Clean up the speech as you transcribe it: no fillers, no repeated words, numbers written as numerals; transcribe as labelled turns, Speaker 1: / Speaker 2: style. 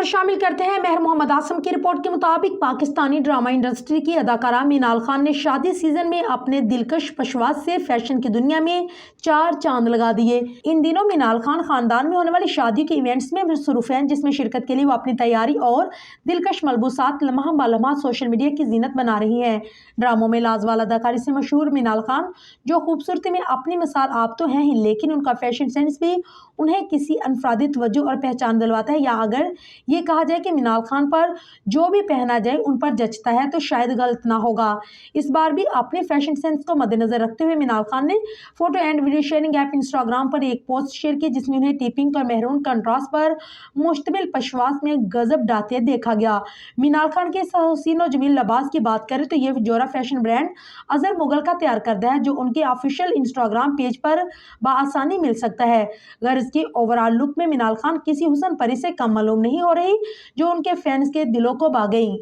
Speaker 1: खबर शामिल करते हैं। मेहर मोहम्मद आसम की रिपोर्ट के मुताबिक पाकिस्तानी ड्रामा इंडस्ट्री की अदाकारा मीनाल खान ने शादी सीजन में अपने दिलकश पशवास से फैशन की दुनिया में 4 चांद लगा दिए। इन दिनों मीनाल खान खानदान में होने वाली शादी के इवेंट्स में मसरूफ हैं, जिसमें शिरकत के लिए वो अपनी तैयारी और दिलकश मलबूसात लम्हा बालम्हा सोशल मीडिया की जीनत बना रही हैं। ड्रामों में लाजवाल अदाकारी से मशहूर मीनाल खान, जो खूबसूरती में अपनी मिसाल आप तो हैं ही, लेकिन उनका फैशन सेंस भी उन्हें किसी अनफरादी तवज्जो और पहचान दिलवाता है। या अगर ये कहा जाए कि मीनाल खान पर जो भी पहना जाए उन पर जचता है, तो शायद गलत ना होगा। इस बार भी अपने फैशन सेंस को मद्देनजर रखते हुए मीनाल खान ने photo and video sharing app Instagram पर एक पोस्ट शेयर की, जिसमें उन्हें टिपिंग और मेहरून कंट्रास्ट पर मुश्तमिल पशवास में गजब डालते देखा गया। मीनाल खान के इस हसीन और जमील लिबास की बात करें तो ये जोरा फैशन ब्रांड अजहर मुगल का तैयार करदा है, जो उनके ऑफिशियल इंस्टाग्राम पेज पर बआसानी मिल सकता है। गर्ल्स के ओवरऑल लुक में मीनाल खान किसी हुस्न परी से कम मालूम नहीं हो रही, जो उनके फैंस के दिलों को भा गई।